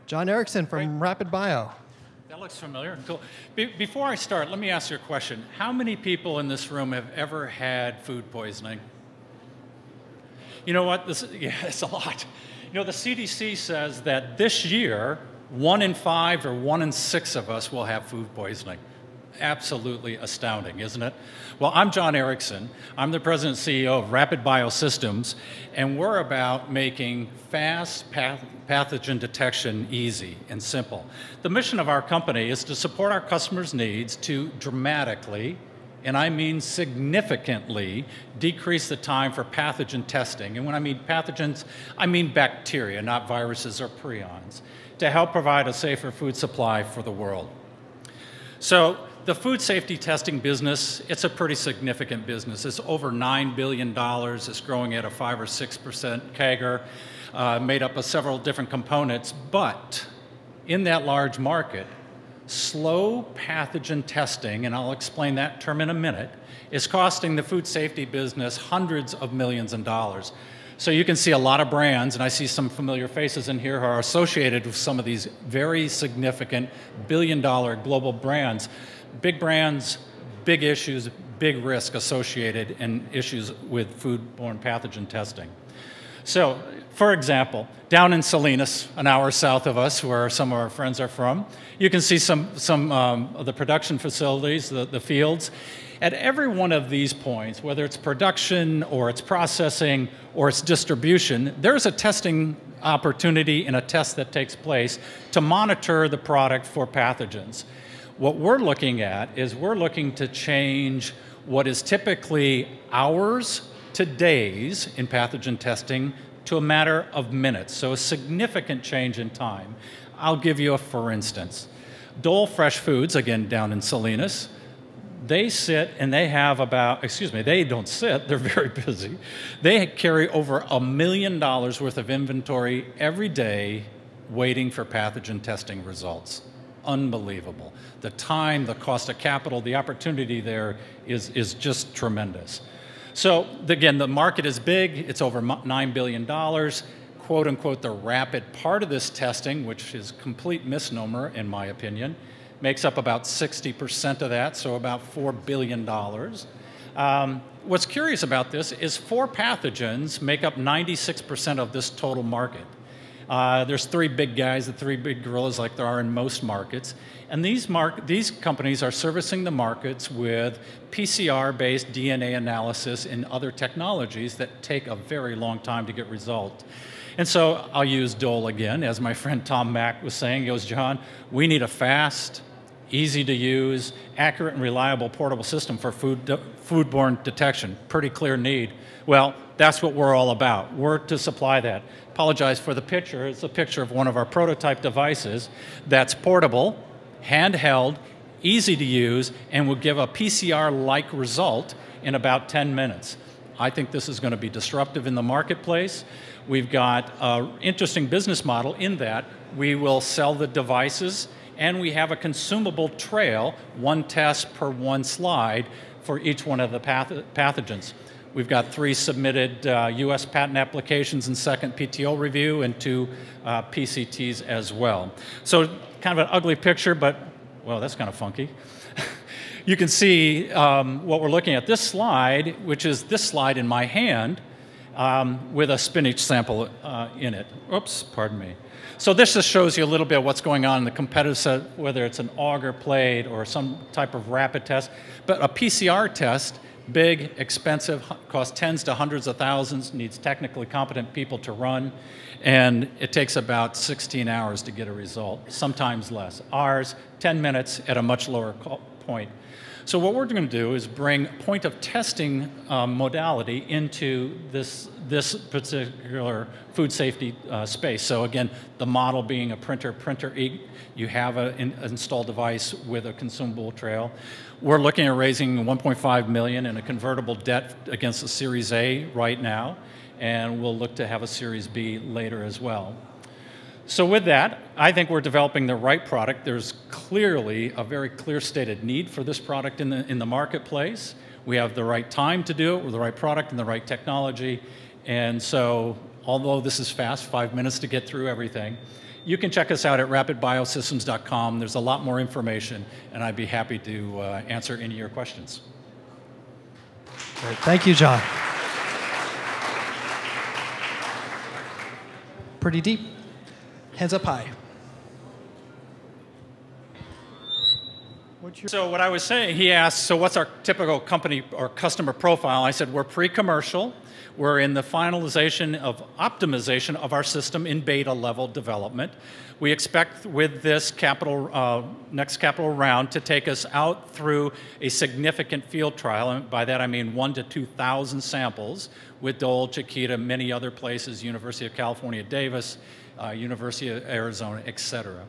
John Erickson from RapidBio. That looks familiar. Cool. Before I start, let me ask you a question. How many people in this room have ever had food poisoning? You know what? Yeah, it's a lot. You know, the CDC says that this year, 1 in 5 or 1 in 6 of us will have food poisoning. Absolutely astounding, isn't it? Well, I'm John Erickson. I'm the president and CEO of RapidBio Systems, and we're about making fast pathogen detection easy and simple. The mission of our company is to support our customers' needs to dramatically, and I mean significantly, decrease the time for pathogen testing. And when I mean pathogens, I mean bacteria, not viruses or prions, to help provide a safer food supply for the world. So the food safety testing business, it's a pretty significant business. It's over $9 billion. It's growing at a 5 or 6% CAGR, made up of several different components. But in that large market, slow pathogen testing, and I'll explain that term in a minute, is costing the food safety business hundreds of millions of dollars. So you can see a lot of brands, and I see some familiar faces in here who are associated with some of these very significant billion-dollar global brands. Big brands, big issues, big risk associated, and issues with foodborne pathogen testing. So, for example, down in Salinas, an hour south of us, where some of our friends are from, you can see some of the production facilities, the fields. At every one of these points, whether it's production or it's processing or it's distribution, there's a testing opportunity and a test that takes place to monitor the product for pathogens. What we're looking at is we're looking to change what is typically hours to days in pathogen testing to a matter of minutes, so a significant change in time. I'll give you a for instance. Dole Fresh Foods, again down in Salinas, they sit and they have about, they don't sit, they're very busy. They carry over $1 million worth of inventory every day waiting for pathogen testing results. Unbelievable. The time, the cost of capital, the opportunity there is just tremendous. So again, the market is big. It's over $9 billion. Quote unquote, the rapid part of this testing, which is a complete misnomer in my opinion, makes up about 60% of that, so about $4 billion. What's curious about this is 4 pathogens make up 96% of this total market. There's 3 big guys, the 3 big gorillas like there are in most markets. And these companies are servicing the markets with PCR-based DNA analysis and other technologies that take a very long time to get results. And so I'll use Dole again, as my friend Tom Mack was saying. He goes, John, we need a fast, easy to use, accurate and reliable portable system for foodborne detection. Pretty clear need. Well, that's what we're all about. We're to supply that. Apologize for the picture. It's a picture of one of our prototype devices that's portable, handheld, easy to use, and will give a PCR-like result in about 10 minutes. I think this is going to be disruptive in the marketplace. We've got an interesting business model in that we will sell the devices, and we have a consumable trail, 1 test per 1 slide for each one of the pathogens. We've got 3 submitted US patent applications and 2nd PTO review and 2 PCTs as well. So kind of an ugly picture, but, well, that's kind of funky. You can see what we're looking at. This slide, which is this slide in my hand, with a spinach sample in it. Oops, pardon me. So this just shows you a little bit of what's going on in the competitive set, whether it's an auger plate or some type of rapid test. But a PCR test, big, expensive, costs tens to hundreds of thousands, needs technically competent people to run, and it takes about 16 hours to get a result, sometimes less. Ours, 10 minutes at a much lower point. So what we're going to do is bring point of testing modality into this particular food safety space. So again, the model being a printer you have an installed device with a consumable trail. We're looking at raising $1.5 million in a convertible debt against a Series A right now, and we'll look to have a Series B later as well. So with that, I think we're developing the right product. There's clearly a very clear stated need for this product in the marketplace. We have the right time to do it with the right product and the right technology. And so although this is fast, 5 minutes to get through everything. You can check us out at rapidbiosystems.com. There's a lot more information, and I'd be happy to answer any of your questions. Great. Thank you, John. Pretty deep. Hands up high. So what I was saying, he asked, so what's our typical company or customer profile? I said, we're pre-commercial. We're in the finalization of optimization of our system in beta level development. We expect with this next capital round to take us out through a significant field trial. And by that I mean 1,000 to 2,000 samples with Dole, Chiquita, many other places, University of California, Davis, University of Arizona, et cetera.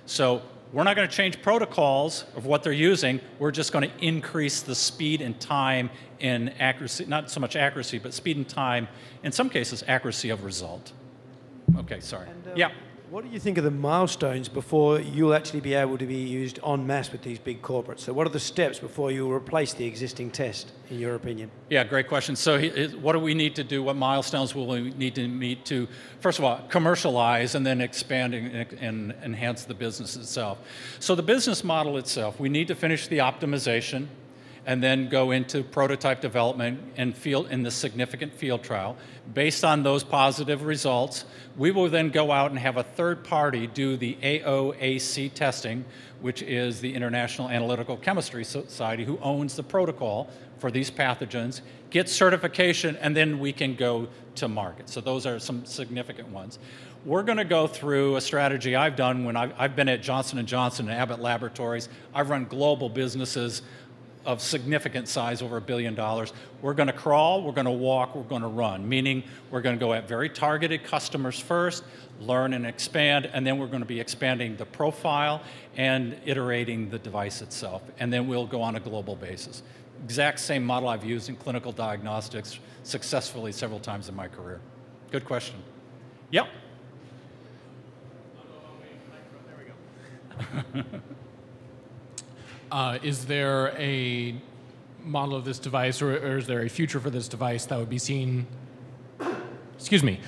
So we're not going to change protocols of what they're using. We're just going to increase the speed and time and accuracy, not so much accuracy, but speed and time, in some cases, accuracy of result. Okay, sorry. And, yeah. What do you think of the milestones before you'll actually be able to be used en masse with these big corporates? So what are the steps before you replace the existing test, in your opinion? Yeah, great question. So what do we need to do? What milestones will we need to meet to, first of all, commercialize and then expand and enhance the business itself? So the business model itself, we need to finish the optimization and then go into prototype development and in the significant field trial. Based on those positive results, we will then go out and have a third party do the AOAC testing, which is the International Analytical Chemistry Society, who owns the protocol for these pathogens, get certification, and then we can go to market. So those are some significant ones. We're going to go through a strategy I've done when I've been at Johnson & Johnson and Abbott Laboratories. I've run global businesses of significant size, over $1 billion. We're going to crawl, we're going to walk, we're going to run, meaning we're going to go at very targeted customers first, learn and expand, and then we're going to be expanding the profile and iterating the device itself, and then we'll go on a global basis. Exact same model I've used in clinical diagnostics successfully several times in my career. Good question. Yep. There we go. Is there a model of this device, or is there a future for this device that would be seen, excuse me,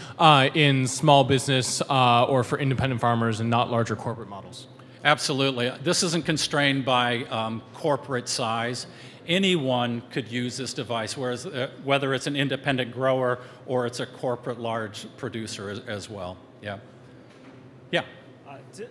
in small business or for independent farmers and not larger corporate models? Absolutely. This isn't constrained by corporate size. Anyone could use this device, whereas, whether it's an independent grower or it's a corporate large producer as well. Yeah. Yeah. To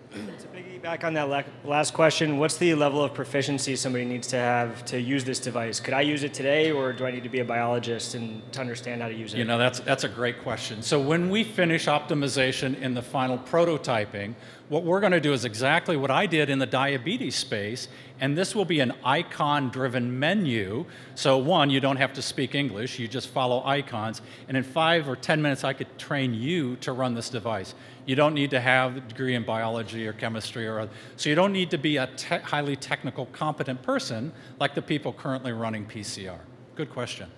piggyback on that last question, what's the level of proficiency somebody needs to have to use this device? Could I use it today, or do I need to be a biologist and to understand how to use it? You know, that's a great question. So when we finish optimization in the final prototyping, what we're going to do is exactly what I did in the diabetes space, and this will be an icon-driven menu. So one, you don't have to speak English, you just follow icons, and in 5 or 10 minutes I could train you to run this device. You don't need to have a degree in biology or chemistry, so you don't need to be a highly technical, competent person like the people currently running PCR. Good question.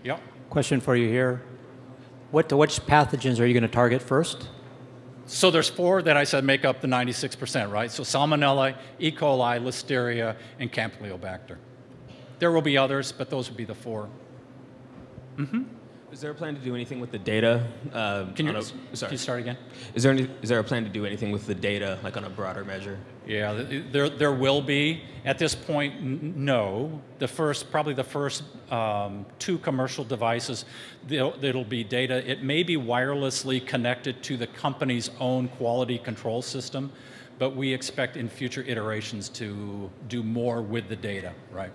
Yep. Question for you here. Which pathogens are you going to target first? So there's 4 that I said make up the 96%, right? So Salmonella, E. coli, Listeria, and Campylobacter. There will be others, but those would be the 4. Mm-hmm. Is there a plan to do anything with the data? Can you start again? Is there a plan to do anything with the data, like on a broader measure? Yeah, there will be. At this point, no. Probably the first 2 commercial devices, it'll be data. It may be wirelessly connected to the company's own quality control system, but we expect in future iterations to do more with the data, right?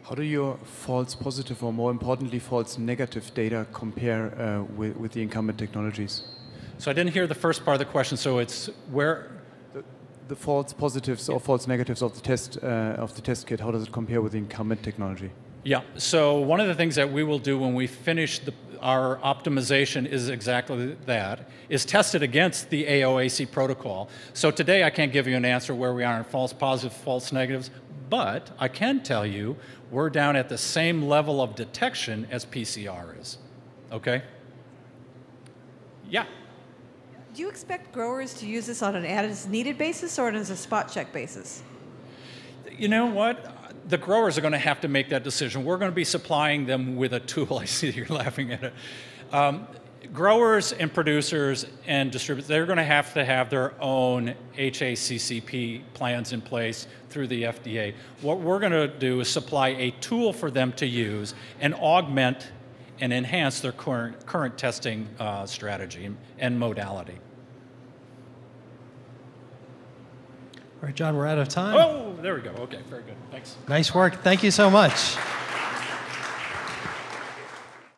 How do your false positive, or more importantly, false negative data compare with the incumbent technologies? So I didn't hear the first part of the question, so it's where? The false positives or false negatives of the test kit, how does it compare with the incumbent technology? Yeah, so one of the things that we will do when we finish our optimization is exactly that, is test it against the AOAC protocol. So today I can't give you an answer where we are in false positives, false negatives, but I can tell you we're down at the same level of detection as PCR is, okay? Yeah. Do you expect growers to use this on an as-needed basis or as a spot check basis? You know what? The growers are going to have to make that decision. We're going to be supplying them with a tool. I see you're laughing at it. Growers and producers and distributors, they're going to have their own HACCP plans in place through the FDA. What we're going to do is supply a tool for them to use and augment and enhance their current testing strategy and modality. All right, John, we're out of time. Oh, there we go. Okay, very good. Thanks. Nice work. Thank you so much.